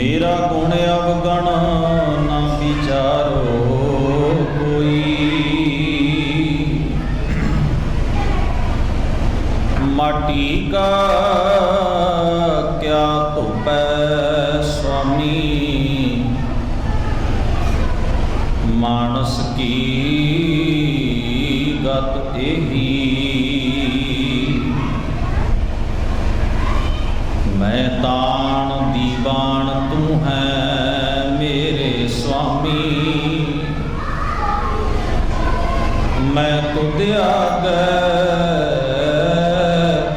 मेरा गुण अवगण न विचारो कोई, माटी का क्या धुपै स्वामी, मानस की गत एही। मैं ताण दीवान तू है मेरे स्वामी, मैं तुद आगे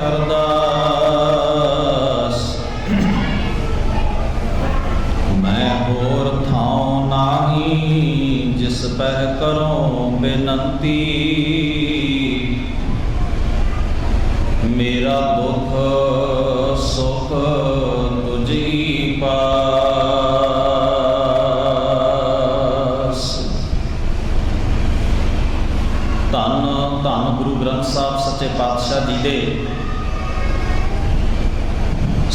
अरदास, मैं होर थाओ नाही जिस पर करो बेनती। मेरा दुख सुख तुझी पास। धन धन गुरु ग्रंथ साहब सच्चे पातशाह जी दे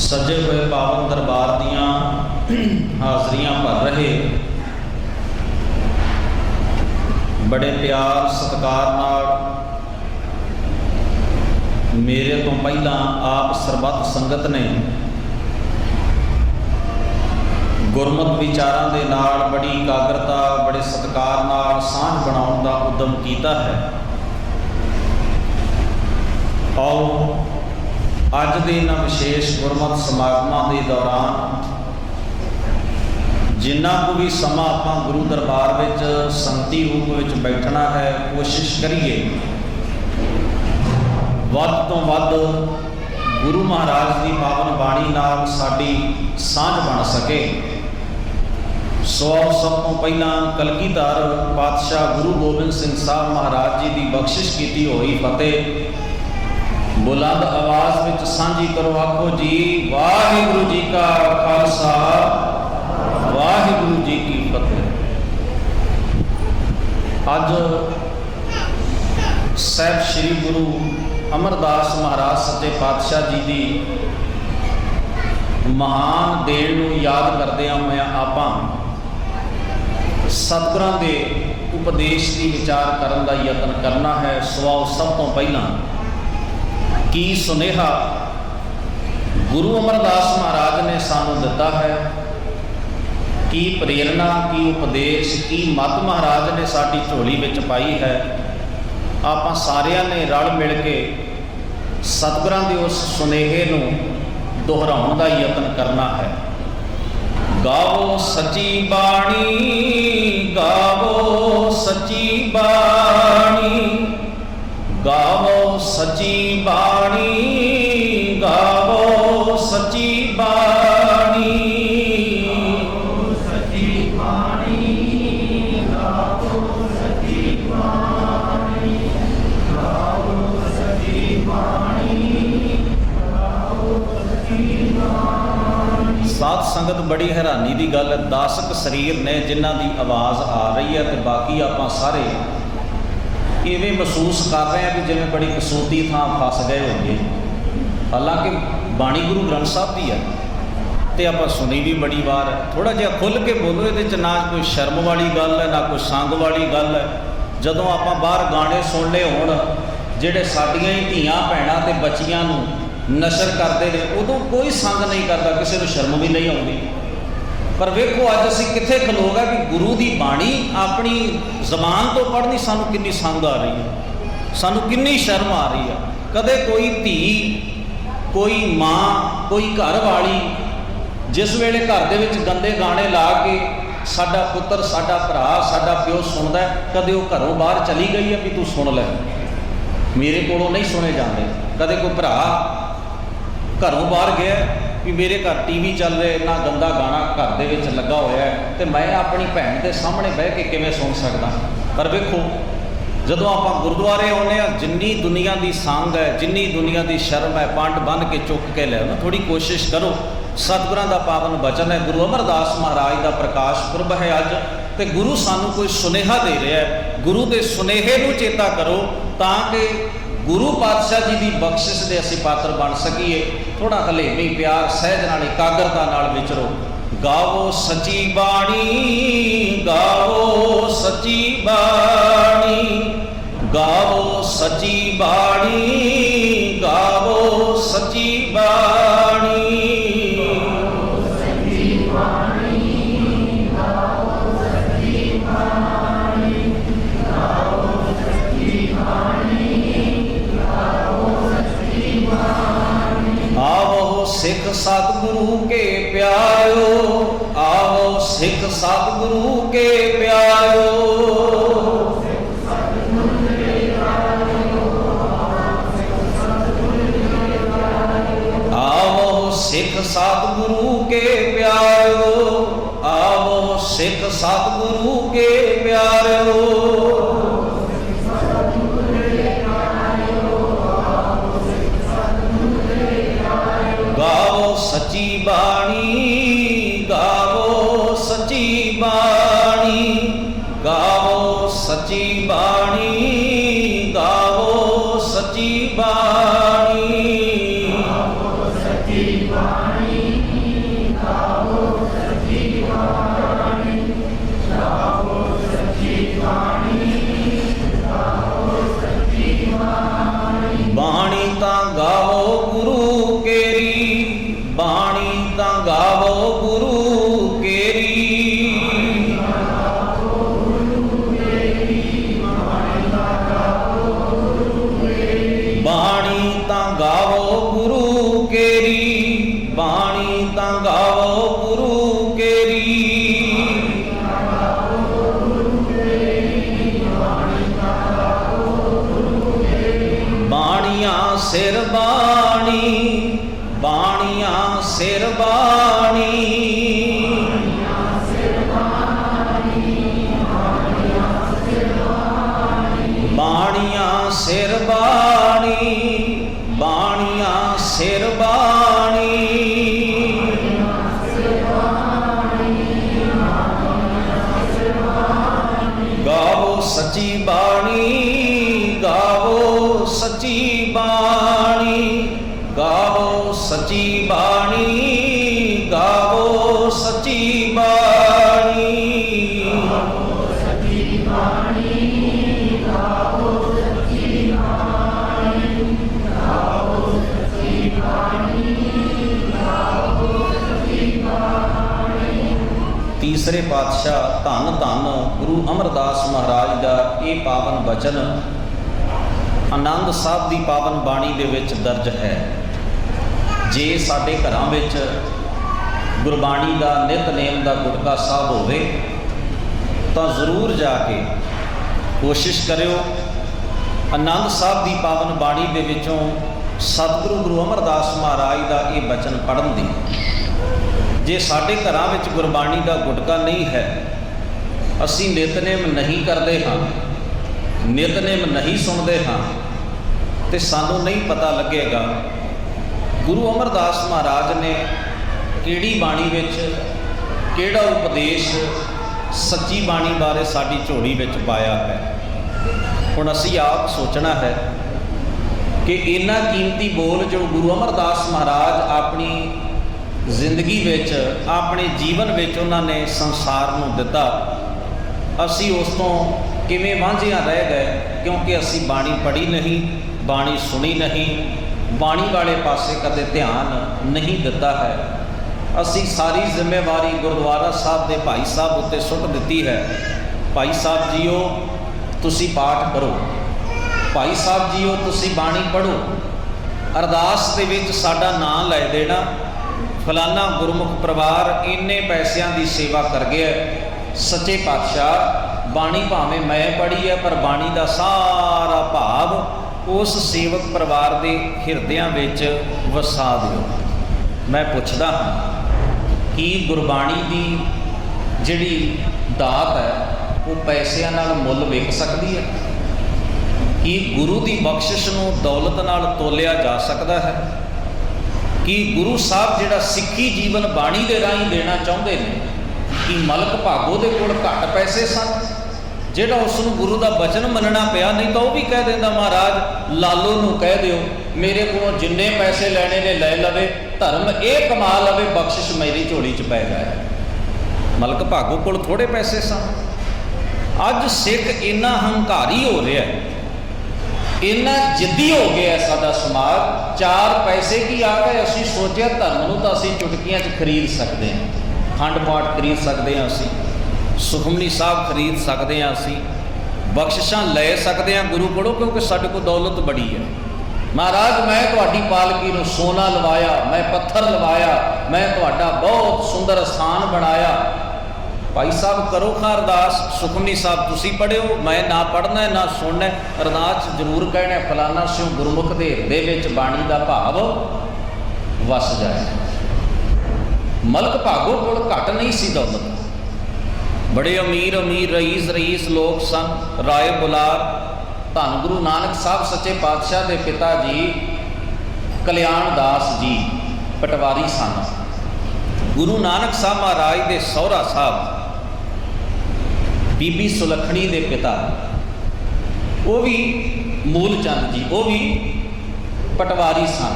सजे हुए पावन दरबार दियां हाजरियां भर रहे बड़े प्यार सत्कार नाल मेरे तो पहला आप सरबत संगत ने गुरमत विचारां दे नाल बड़ी एकाग्रता बड़े सत्कार नाल सांझ बनाउण दा उद्यम कीता है। आओ अज दे इन्हां विशेष गुरमत समागमां दे दौरान जिन्ना को भी समा आपां गुरु दरबार विच संगती रूप विच बैठना है, कोशिश करिए ਵੱਧ ਤੋਂ ਵੱਧ गुरु महाराज की पावन बाणी नाल साडी सांझ बन सके। सो सब तो पहला कलगीधर पातशाह गुरु गोबिंद सिंह साहब महाराज जी की बख्शिश की हुई फतेह बुलंद आवाज में सांझी करो। आखो जी वाहिगुरु जी का खालसा वाहिगुरु जी की फतेह। अज साहब श्री गुरु अमरदास महाराज सच्चे पातशाह जी की महान देन नूं याद करदिआं होइआं आपां सतगुरां दे उपदेश की विचार करन दा यतन करना है। सो सब तो पहला की सुनेहा गुरु अमरदास महाराज ने सानूं दिता है, की प्रेरणा की उपदेश की मत महाराज ने साडी झोली विच पाई है। आपां सारिਆਂ ने रल मिल के सतगुरां दे उस सुनेहे नूं दोहराउण दा यतन करना है। गावो सच्ची बाणी गावो सच्ची बाणी, गावो सच्ची बाणी गावो सच्ची बाणी, सच्ची बाणी गावो सच्ची बाणी, गावो सच्ची बाणी, गावो सच्ची बाणी। साध संगत बड़ी हैरानी की गल है, दासक शरीर ने जिन्हां दी आवाज़ आ रही है तो बाकी आपां सारे इवें महसूस कर रहे हैं कि जिवें बड़ी कसूती थां फस गए होंगे। हालांकि बाणी गुरु ग्रंथ साहब की है तो आप सुनी भी बड़ी बार है। थोड़ा जिहा खुल के बोलो, ये ना कोई शर्म वाली गल है ना कोई संग वाली गल है। जदों आप बाहर गाने सुनने होण जिहड़े साडियां ही धीआं भैणां ते बच्चियां नूं नशर करते हैं, उदों कोई संग नहीं करता, किसी को शर्म भी नहीं आती। पर वेखो अज असीं कित्थे खलो गए कि गुरु की बाणी अपनी जबान तो पढ़नी सानूं कितनी संग आ रही है, सानूं कितनी शर्म आ रही है। कदे कोई धी कोई माँ कोई घर वाली जिस वेले घर दे विच गंदे गाने ला के साडा पुत्र साडा भरा साडा प्यो सुनदा है, कदे वो घरों बाहर चली गई है भी तू सुन ले, मेरे कोलों नहीं सुने जाते। कदे कोई भरा घरों बाहर गया भी मेरे घर टीवी चल रहे ना गंदा गाना घर दे विच लगा होया है तो मैं अपनी भैन के सामने बह के किवें सुन सकदा। पर वेखो जदों आपां गुरुद्वारे आउंदे आ, जिन्नी दुनिया की संग है जिन्नी दुनिया की शर्म है पंड बन के चुक के लै ना, थोड़ी कोशिश करो। सतगुरां दा पावन वचन है, गुरु अमरदास महाराज का प्रकाश पुरब है अज, तो गुरु सानू कोई सुनेहा दे रहा है। गुरु के सुनेहे नूं चेता करो ताकि गुरु पातशाह जी की बख्शिश के असीं पात्र बन सकीए। थोड़ा हलेमी प्यार सहज नाल एकाग्रता नाल विचरो। गावो सची बाणी, गावो सची बाणी, गावो सची बाणी, गावो सची बाणी। आवो सिख सतगुरु के प्यारो, आवो सिख सतगुरु के प्यारो, आवो सिख सतगुरु के प्यारो, आवो सिख सतगुरु के प्यारो। गावो सची बाणी, गावो सची बाणी, गावो सची बाणी, गावो सची बाणी। बाणी तां गावो गुरु केरी, बाणी तां गावो गुरु केरी, बाणी तां गावो गुरु केरी, बाणी तां गावो गुरु केरी। बाणियां सिर बाणी, बाणियां सिर बाणी, बाणियां सिर बाणी, बाणियां सिर बाणी। गावो सची बाणी, गावो सची बाणी, गावो सची बाणी, गावो सची बाणी। तीसरे पातशाह धन धन गुरु अमरदास महाराज का ये पावन बचन आनंद साहब की पावन बाणी दे विच दर्ज है। जे साडे घरां विच गुरबाणी का नितनेम का गुटका साहब होवे तो जरूर जाके कोशिश करियो आनंद साहब की पावन बाणी दे विचों सतगुरु गुरु अमरदास महाराज का ये बचन पढ़न दी। जे साडे घरां विच गुरबाणी का गुटका नहीं है, असी नितनेम नहीं करते हाँ, नितनेम नहीं सुनते हाँ, तो सानू नहीं पता लगेगा गुरु अमरदास महाराज ने किहड़ी बाणी विच किहड़ा उपदेश सच्ची बाणी बारे साडी झोली विच पाया है। हुण असी आप सोचना है कि इन्ना कीमती बोल जो गुरु अमरदास महाराज अपनी जिंदगी विच अपने जीवन विच उन्होंने संसार नूं दिता, असी उस तो किवें वांझियां रह गए, क्योंकि असी बाणी पढ़ी नहीं, बाणी सुनी नहीं, बाणी वाले पासे कदे ध्यान नहीं दिता है। असी सारी जिम्मेवारी गुरुद्वारा साहब के भाई साहब उत्ते सुट दिती है। भाई साहब जीओ तुसी पाठ करो, भाई साहब जीओ तुसी बाणी पढ़ो, अरदास दे विच साडा नाम लै देना, फलाना गुरमुख परिवार इन्ने पैसों की सेवा कर गया। सच्चे पातशाह बाणी भावें मैं पढ़ी है, पर बाणी का सारा भाव उस सेवक परिवार के हिरदियां विच वसा दिओ। मैं पुछदा हाँ कि गुरबाणी की जिहड़ी दात है वो पैसों नाल मुल विक सकती है? कि गुरु की बख्शिश नूं दौलत नाल तोलिया जा सकता है? कि गुरु साहब जिहड़ा सिक्खी जीवन बाणी दे राही देना चाहुंदे ने, कि मलक भागो दे कोल घट पैसे सन, जिहड़ा उसनूं गुरु का बचन मनना पिया, नहीं तो वह भी कह देंदा महाराज लालो नूं कह दिओ मेरे को जिन्ने पैसे लेने ने ले लवे, धर्म ये कमा लवे, बख्शिश मेरी झोली च पै जाए। मलक भागो कोल थोड़े पैसे सन। अज सिख इन्ना हंकारी हो रहा है, इन्ना जिद्दी हो गया साडा समाज। चार पैसे की आ गए, असीं सोचिया धर्म नूं तां असीं चुटकियां च खरीद सकते हैं, खंड पाठ खरीद सकते हैं, असीं सुखमनी साहब खरीद सकते हैं, असीं बख्शिशां ले सकते हैं गुरु कोलों, क्योंकि साडे कोल दौलत बड़ी है। महाराज मैं तुहाडी पालकी नूं सोना लवाया, मैं पत्थर लवाया, मैं तुहाडा बहुत सुंदर स्थान बनाया। भाई साहब करो खां अरदास, सुखमनी साहब तुसीं पढ़िओ, मैं ना पढ़ना ना सुनना, अरदास जरूर कहना फलाना स्यों गुरमुख दे हिरदे विच बाणी दा भाव वस जाए। मलक भागो कोल घट नहीं सी दौलत, बड़े अमीर अमीर रईस लोग सन। राय बुलार धन गुरु नानक साहब सच्चे पातशाह के पिता जी कल्याण दास जी पटवारी सन। गुरु नानक साहब महाराज के सौहरा साहब बीबी सुलखणी के पिता वो भी मूल चंद जी, वो भी पटवारी सन,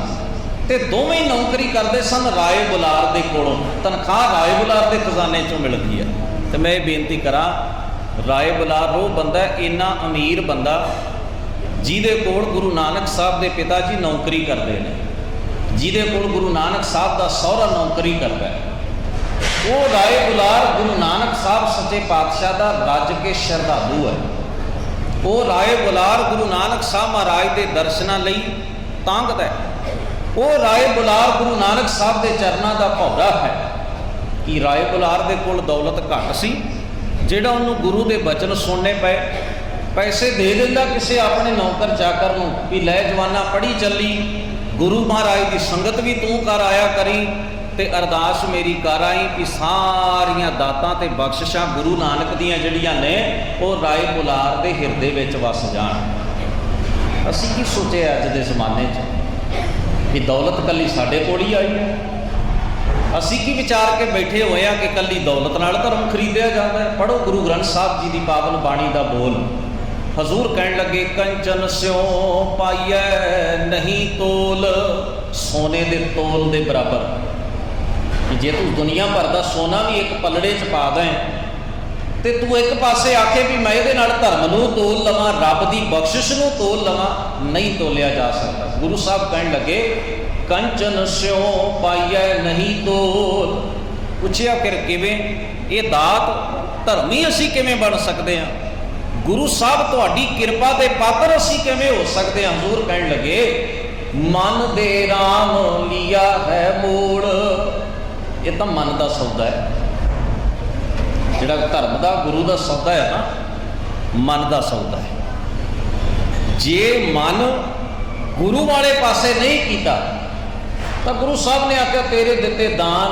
ते दोवें नौकरी करते सन राय बुलार के कोलों। तनख्वाह राय बुलार के खजाने चों मिलती है। तो मैं ये बेनती करा, राय बुलार वो बंदा इन्ना अमीर बंदा जिहदे कोल गुरु नानक साहब के पिता जी नौकरी करते हैं, जिहदे कोल गुरु नानक साहब का सौहरा नौकरी करता है, वो राय बुलार गुरु नानक साहब सच्चे पातशाह का रज के श्रद्धालु है। वो राय बुलार गुरु नानक साहब महाराज के दर्शनों लई तांगदा है। वो राय बुलार गुरु नानक साहब के चरणों का भौरा है। कि राय बुलार दे कोल दौलत घट सी, जिहड़ा उन्होंने गुरु के बचन सुनने पे पैसे दे दिंदा किसी अपने नौकर चाकर नूं भी लै जवाना पढ़ी चली, गुरु महाराज की संगत भी तू कर आया करी, ते अरदास मेरी कर आई कि सारियां दातां ते बख्शिशां गुरु नानक दियां जिहड़ियां ने वो राय बुलार दे हिरदे विच वस जाण। असीं की सोचे अज दे जमाने च कि दौलत कल्ली साडे कोल ही आई है। असीं की विचार के बैठे हुए हैं कि कल्ली दौलत नाल धर्म खरीदिया जाता है। पढ़ो गुरु ग्रंथ साहब जी की पावन बाणी का बोल। हजूर कहन लगे कंचन स्यों पाइए नहीं तोल, सोने दे तोल दे बराबर। जे तू दुनिया भर का सोना भी एक पलड़े च पा दें तो तू एक पासे आखे भी मैं ये धर्म नूं तोल लवां, रब की बख्शिश नूं तोल लवां, नहीं तोलिया जा सकता। गुरु साहब कहन लगे कंचन स्यों पाइए नहीं तोल। पूछया फिर किवें ये दात धर्मी असीं किवें बन सकते हैं, गुरु साहब तुहाडी किरपा दे पात्र असीं किवें हो सकते हैं। हजूर कहन लगे मन दे राम लिया है मोड़। ये तो मन का सौदा है, जिहड़ा धर्म का गुरु का सौदा है ना, मन का सौदा है। जे मन गुरु वाले पासे नहीं किया तो गुरु साहब ने आख्या तेरे दिते दान,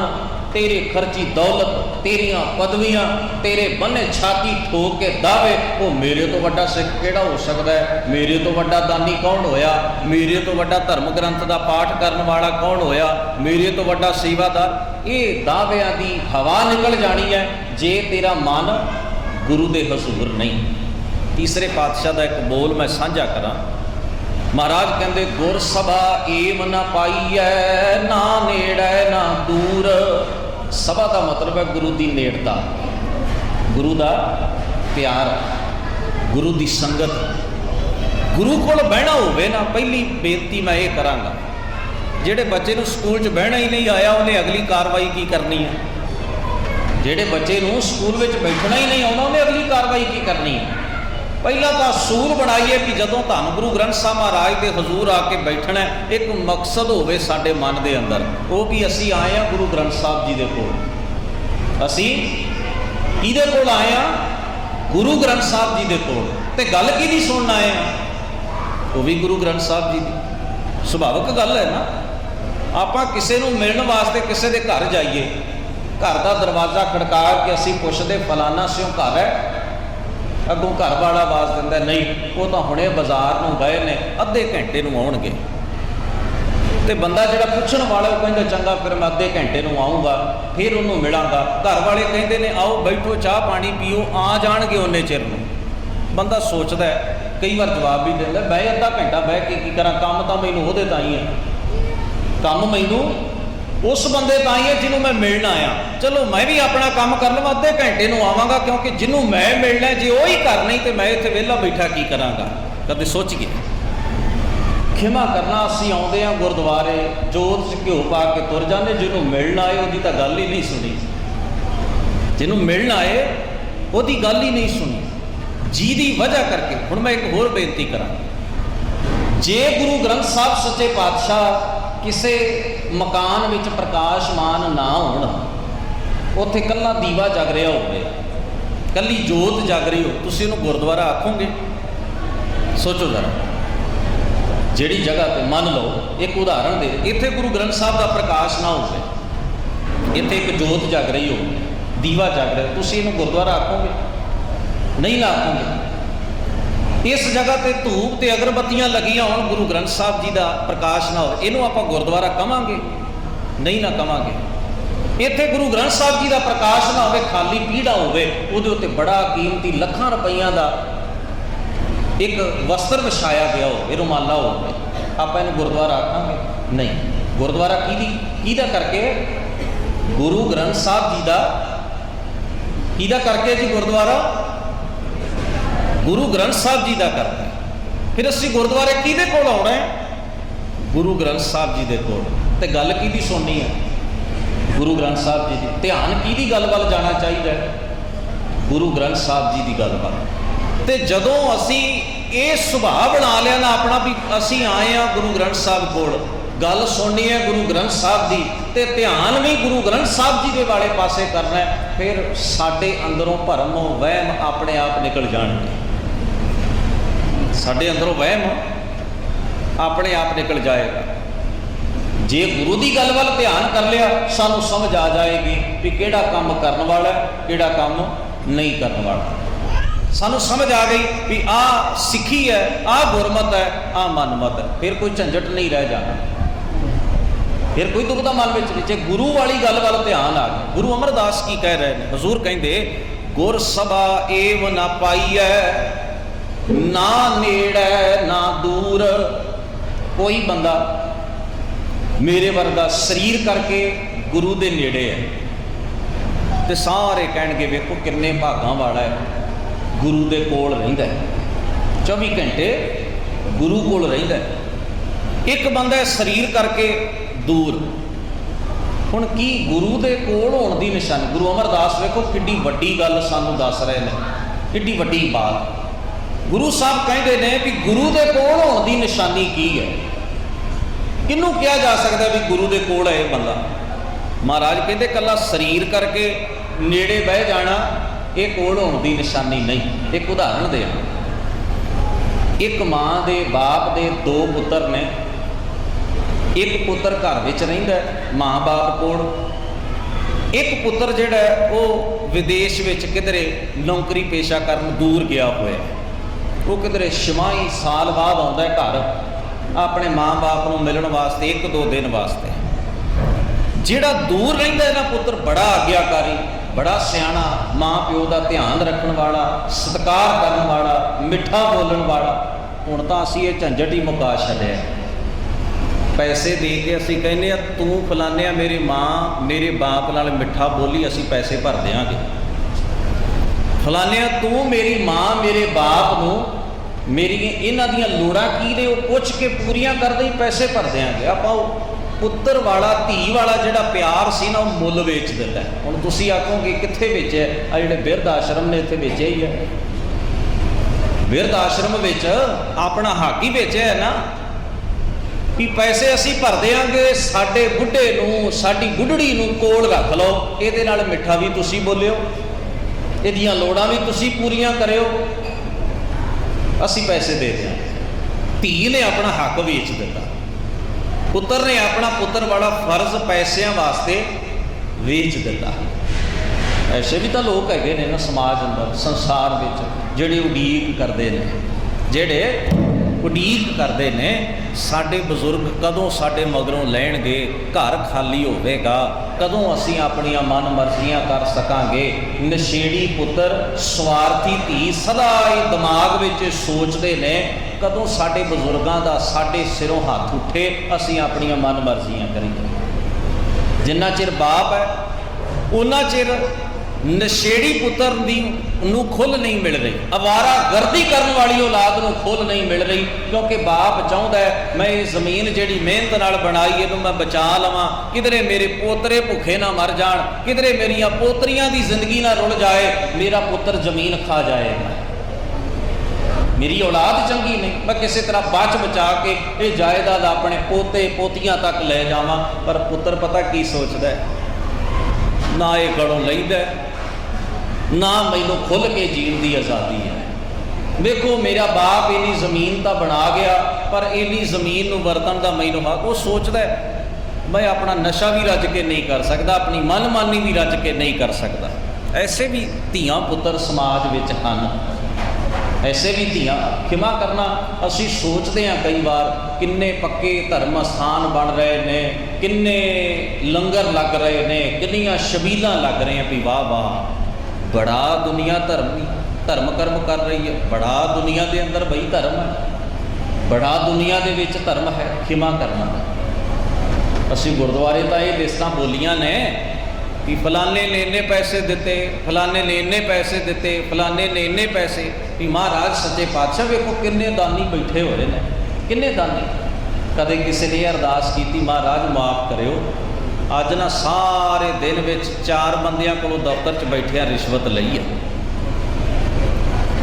तेरे खर्ची दौलत, तेरिया पदवियां, तेरे बन्ने छाती ठोक के दावे, वो मेरे तो वड्डा सिख केड़ा हो सकता है, मेरे तो वड्डा दानी कौन होया, मेरे तो वड्डा धर्म ग्रंथ का पाठ करने वाला कौन होया, मेरे तो वड्डा सेवादार। ये दावियां दी हवा निकल जानी है जे तेरा मन गुरु दे हजूर नहीं। तीसरे पातशाह का एक बोल मैं साझा करा। महाराज कहते गुर सभा एम ना पाईए, ना नेड़े ना दूर। सभा का मतलब है गुरु की नेड़ता, गुरु का प्यार, गुरु की संगत। गुरु को बहना होवे ना, पहली बेनती मैं ये करांगा, जेड़े बच्चे नूं स्कूल च बहना ही नहीं आया उन्हें अगली कार्रवाई की करनी है। जेड़े बच्चे नूं स्कूल में बैठना ही नहीं आना उन्हें अगली कार्रवाई की करनी है। पहला तो असूल बनाइए कि जदों धन गुरु ग्रंथ साहब महाराज के हजूर आके बैठना एक मकसद होवे साडे मन के अंदर, वो कि असी आए हैं गुरु ग्रंथ साहब जी के कोल। असी किहदे कोल आए हैं? गुरु ग्रंथ साहब जी के कोल। ते गल किहदी सुनन आए हैं? वो भी गुरु ग्रंथ साहब जी की। सुभाविक गल है ना, आपां किसी नूं मिलण वास्ते किसी के घर जाइए, घर का दरवाज़ा खड़का के असी पुछदे फलाना स्यों घर है, अगों घर वाला आवाज़ दिंदा नहीं वो तो हुणे बाजार नूं गए ने, अद्धे घंटे नूं आउणगे। तो बंदा जिहड़ा पुछण वाला वो कहंदा चंगा फिर मैं अद्धे घंटे नूं आऊँगा, फिर उन्होंने मिलांगा। घर वाले कहते हैं आओ बैठो चाह पानी पीओ, आ जाणगे उन्ने चिर नूं। बंदा सोचदा है कई बार जवाब भी देता बह अद्धा घंटा बह के की करा, काम तो मैनू उहदे ताई है, काम मैनू उस बंदे ताई है जिन्हों मैं मिलना आया। चलो मैं भी अपना काम कर लवां, अद्धे घंटे नूं आवांगा, क्योंकि जिन्हों मैं मिलना जे वो ही कर नहीं तो मैं इत्थे वेला बैठा की करांगा। कदे सोचिए, खिमा करना, असीं आउंदे आ गुरुद्वारे जोत च घ्यो पा के तुर जाने, जिन्हों मिलना आए उहदी तां गल ही नहीं सुनी, जिन्हों मिलना आए उहदी गल ही नहीं सुनी जी दी वजह करके। हुण मैं एक होर बेनती करा, जे गुरु ग्रंथ साहब सच्चे पातशाह किसी मकान विच प्रकाशमान ना होण, उत्थे कल्ला दीवा जग रहा होवे, कल्ली जोत जग रही हो, तुसीं उहनूं गुरुद्वारा आखोगे? सोचो जरा, जिहड़ी जगह ते मान लो एक उदाहरण दे, इत्थे गुरु ग्रंथ साहब का प्रकाश ना होवे, इत्थे एक जोत जग रही हो, दीवा जग रहा, तुसीं इहनूं गुरुद्वारा आखोगे? नहीं ना आखोगे। इस जगह ते धूप ते अगरबत्तियां लगियां होण, गुरु ग्रंथ साहब जी का प्रकाश ना हो, इहनूं आपां गुरुद्वारा कहांगे? नहीं ना कहांगे। इत्थे गुरु ग्रंथ साहब जी का प्रकाश ना होवे, खाली पीढ़ा होवे, उहदे उत्ते बड़ा कीमती लाखां रुपइयां दा एक वस्त्र विछाया गया हो, रुमाला हो, आपां इहनूं गुरुद्वारा आखांगे? नहीं। गुरुद्वारा किहदा करके? गुरु ग्रंथ साहब जी का। किहदा करके जी? गुरुद्वारा गुरु ग्रंथ साहब जी का करता है। फिर असीं गुरुद्वारे किहदे कोल आउणा है? गुरु ग्रंथ साहब जी दे कोल। ते गल किहदी सुननी है? गुरु ग्रंथ साहब जी दी। ध्यान किहदी गल वल जाना चाहिए? गुरु ग्रंथ साहब जी की गल वल। ते जदों असीं ये सुभाव बना लिया ना अपना भी असीं आए हैं गुरु ग्रंथ साहब कोल, गल सुननी है गुरु ग्रंथ साहब की, तो ध्यान भी गुरु ग्रंथ साहब जी के वाले पासे करना है, फिर साडे अंदरों भरम वहम अपने आप निकल जाएंगे। साडे अंदरों वहम अपने आप निकल जाएगा। जे गुरु की गल वाल ध्यान कर लिया, सानू समझ आ जाएगी भी किहड़ा काम करने वाला है, किहड़ा काम नहीं करने वाला। सानू समझ आ गई भी आ सिक्खी है, आ गुरमत है, आ मनमत है, फिर कोई झंझट नहीं रह जाना, फिर कोई दुविधा मन में नहीं। गुरु वाली गल वाल ध्यान आ गया। गुरु अमरदास की कह रहे हैं, हजूर कहते गुर सभा एव ना पाईऐ, ना नेड़े ना दूर। कोई बंदा मेरे वर्गा शरीर करके गुरु दे नेड़े है, तो सारे कहणगे वेखो किन्ने भागां वाला है, गुरु दे कोल रहिंदा है, 24 घंटे गुरु कोल रहिंदा है। एक बंदा शरीर करके दूर। हुण की गुरु दे कोल होण दी निशानी? गुरु अमरदास वेखो किड्डी वड्डी गल सानू दस रहे हैं, किड्डी वड्डी बात। गुरु साहब कहते हैं भी गुरु दे कोल होण दी निशानी की है? किनू कहा जा सकता भी गुरु दे कोल है बंदा? महाराज कहते कला शरीर करके नेड़े बह जाना ये कोल होण दी निशानी नहीं। एक उदाहरण दे, एक माँ दे बाप दे 2 पुत्र ने, एक पुत्र घर विच रहिंदा माँ बाप कोल, एक पुत्र जिहड़ा वो विदेश विच किधरे नौकरी पेशा करन दूर गया होया, वो किधरे 6 साल बाद आउंदा है घर अपने माँ बाप नूं मिलण वास्ते 1-2 दिन वास्ते। जिहड़ा दूर रहिंदा है ना पुत्र, बड़ा आग्याकारी, बड़ा सियाणा, माँ प्यो का ध्यान रखने वाला, सत्कार करने वाला, मिठा बोलण वाला। हुण तां असीं ये झंझट ही मुका छड्डिया, पैसे दे के असीं कहने तू फलाने मेरी माँ मेरे बाप नाल मिठा बोली, असीं पैसे भर देंगे। फलाने तू मेरी माँ मेरे बाप नूं मेरी इन्हां दीयां लोड़ां की ने वो पुछ के पूरियां कर दे, पैसे भर देंगे। आपां पुत्र वाला धी वाला जिहड़ा प्यार सी ना वो मुल वेच दिता है। हुण तुसीं आखोगे कित्थे वेचे? आ जिहड़े बिरध आश्रम ने इत्थे वेचे ही है। बिरध आश्रम विच अपना हक ही वेचिया है ना भी पैसे असीं भर देंगे, साडे बुढ़े नूं साडी बुढ़ड़ी नूं कोल रख लो, इहदे नाल मिठा भी तुसीं बोलिओ, इहदियां लोड़ां भी तुसीं पूरियां करिओ, असीं पैसे दे देंगे। धी ने अपना हक वेच दिता, पुत्र ने अपना पुत्र वाला फर्ज पैसों वास्ते वेच दिता। ऐसे भी तो लोग हैगे ने ना समाज अंदर संसार में, जिहड़े उड़ीक करते हैं, जिहड़े उड़ीक करते हैं ਸਾਡੇ ਬਜ਼ੁਰਗ ਕਦੋਂ ਸਾਡੇ ਮਗਰੋਂ ਲੈਣਗੇ, ਘਰ ਖਾਲੀ ਹੋਵੇਗਾ, ਕਦੋਂ ਅਸੀਂ ਆਪਣੀਆਂ ਮਨ ਮਰਜ਼ੀਆਂ ਕਰ ਸਕਾਂਗੇ। ਨਸ਼ੇੜੀ ਪੁੱਤਰ, ਸਵਾਰਥੀ ਧੀ ਸਦਾ ਇਹ ਦਿਮਾਗ ਵਿੱਚ ਸੋਚਦੇ ਨੇ ਕਦੋਂ ਸਾਡੇ ਬਜ਼ੁਰਗਾਂ ਦਾ ਸਾਡੇ ਸਿਰੋਂ ਹੱਥ ਉੱਠੇ, ਅਸੀਂ ਆਪਣੀਆਂ ਮਨ ਮਰਜ਼ੀਆਂ ਕਰੀਏ। ਜਿੰਨਾ ਚਿਰ ਬਾਪ ਹੈ ਉਹਨਾਂ ਚਿਰ ਨਸ਼ੇੜੀ ਪੁੱਤਰ ਨੂੰ ਖੁੱਲ੍ਹ ਨਹੀਂ ਮਿਲ ਰਹੀ, ਅਵਾਰਾ ਗਰਦੀ ਕਰਨ ਵਾਲੀ ਔਲਾਦ ਨੂੰ ਖੁੱਲ੍ਹ ਨਹੀਂ ਮਿਲ ਰਹੀ, ਕਿਉਂਕਿ ਬਾਪ ਚਾਹੁੰਦਾ ਹੈ ਮੈਂ ਇਹ ਜ਼ਮੀਨ ਜਿਹੜੀ ਮਿਹਨਤ ਨਾਲ ਬਣਾਈ ਇਹਨੂੰ ਮੈਂ ਬਚਾ ਲਵਾਂ, ਕਿਧਰੇ ਮੇਰੇ ਪੋਤਰੇ ਭੁੱਖੇ ਨਾ ਮਰ ਜਾਣ, ਕਿਧਰੇ ਮੇਰੀਆਂ ਪੋਤਰੀਆਂ ਦੀ ਜ਼ਿੰਦਗੀ ਨਾ ਰੁਲ ਜਾਏ, ਮੇਰਾ ਪੁੱਤਰ ਜ਼ਮੀਨ ਖਾ ਜਾਏਗਾ, ਮੇਰੀ ਔਲਾਦ ਚੰਗੀ ਨਹੀਂ, ਮੈਂ ਕਿਸੇ ਤਰ੍ਹਾਂ ਬਚ ਬਚਾ ਕੇ ਇਹ ਜਾਇਦਾਦ ਆਪਣੇ ਪੋਤੇ ਪੋਤੀਆਂ ਤੱਕ ਲੈ ਜਾਵਾਂ। ਪਰ ਪੁੱਤਰ ਪਤਾ ਕੀ ਸੋਚਦਾ ਹੈ, ਨਾ ਇਹ ਗਲੋਂ ਲੈਂਦਾ, ਨਾ ਮੈਨੂੰ ਖੁੱਲ੍ਹ ਕੇ ਜੀਣ ਦੀ ਆਜ਼ਾਦੀ ਹੈ। ਵੇਖੋ ਮੇਰਾ ਬਾਪ ਇੰਨੀ ਜ਼ਮੀਨ ਤਾਂ ਬਣਾ ਗਿਆ, ਪਰ ਇੰਨੀ ਜ਼ਮੀਨ ਨੂੰ ਵਰਤਣ ਦਾ ਮੈਨੂੰ ਹੱਕ। ਉਹ ਸੋਚਦਾ ਮੈਂ ਆਪਣਾ ਨਸ਼ਾ ਵੀ ਰੱਜ ਕੇ ਨਹੀਂ ਕਰ ਸਕਦਾ, ਆਪਣੀ ਮਨਮਾਨੀ ਵੀ ਰੱਜ ਕੇ ਨਹੀਂ ਕਰ ਸਕਦਾ। ਐਸੇ ਵੀ ਧੀਆਂ ਪੁੱਤਰ ਸਮਾਜ ਵਿੱਚ ਹਨ, ਐਸੇ ਵੀ ਧੀਆਂ। ਖਿਮਾ ਕਰਨਾ, ਅਸੀਂ ਸੋਚਦੇ ਹਾਂ ਕਈ ਵਾਰ ਕਿੰਨੇ ਪੱਕੇ ਧਰਮ ਸਥਾਨ ਬਣ ਰਹੇ ਨੇ, ਕਿੰਨੇ ਲੰਗਰ ਲੱਗ ਰਹੇ ਨੇ, ਕਿੰਨੀਆਂ ਸ਼ਬੀਲਾਂ ਲੱਗ ਰਹੀਆਂ ਵੀ ਵਾਹ ਵਾਹ, ਬੜਾ ਦੁਨੀਆ ਧਰਮ ਕਰਮ ਕਰ ਰਹੀ ਹੈ, ਬੜਾ ਦੁਨੀਆ ਦੇ ਅੰਦਰ ਬਈ ਧਰਮ ਹੈ, ਬੜਾ ਦੁਨੀਆ ਦੇ ਵਿੱਚ ਧਰਮ ਹੈ। ਖਿਮਾ ਕਰਨਾ, ਅਸੀਂ ਗੁਰਦੁਆਰੇ ਤਾਂ ਇਹ ਲਿਸਟਾਂ ਬੋਲੀਆਂ ਨੇ ਕਿ ਫਲਾਣੇ ਨੇ ਇੰਨੇ ਪੈਸੇ ਦਿੱਤੇ, ਫਲਾਣੇ ਨੇ ਇੰਨੇ ਪੈਸੇ ਦਿੱਤੇ, ਫਲਾਣੇ ਨੇ ਇੰਨੇ ਪੈਸੇ। ਵੀ ਮਹਾਰਾਜ ਸੱਚੇ ਪਾਤਸ਼ਾਹ ਵੇਖੋ ਕਿੰਨੇ ਦਾਨੀ ਬੈਠੇ ਹੋਏ ਨੇ, ਕਿੰਨੇ ਦਾਨੀ। ਕਦੇ ਕਿਸੇ ਨੇ ਅਰਦਾਸ ਕੀਤੀ ਮਹਾਰਾਜ ਮਾਫ ਕਰਿਓ, ਅੱਜ ਨਾ ਸਾਰੇ ਦਿਨ ਵਿੱਚ 4 ਬੰਦਿਆਂ ਕੋਲੋਂ ਦਫ਼ਤਰ 'ਚ ਬੈਠਿਆਂ ਰਿਸ਼ਵਤ ਲਈ ਹੈ,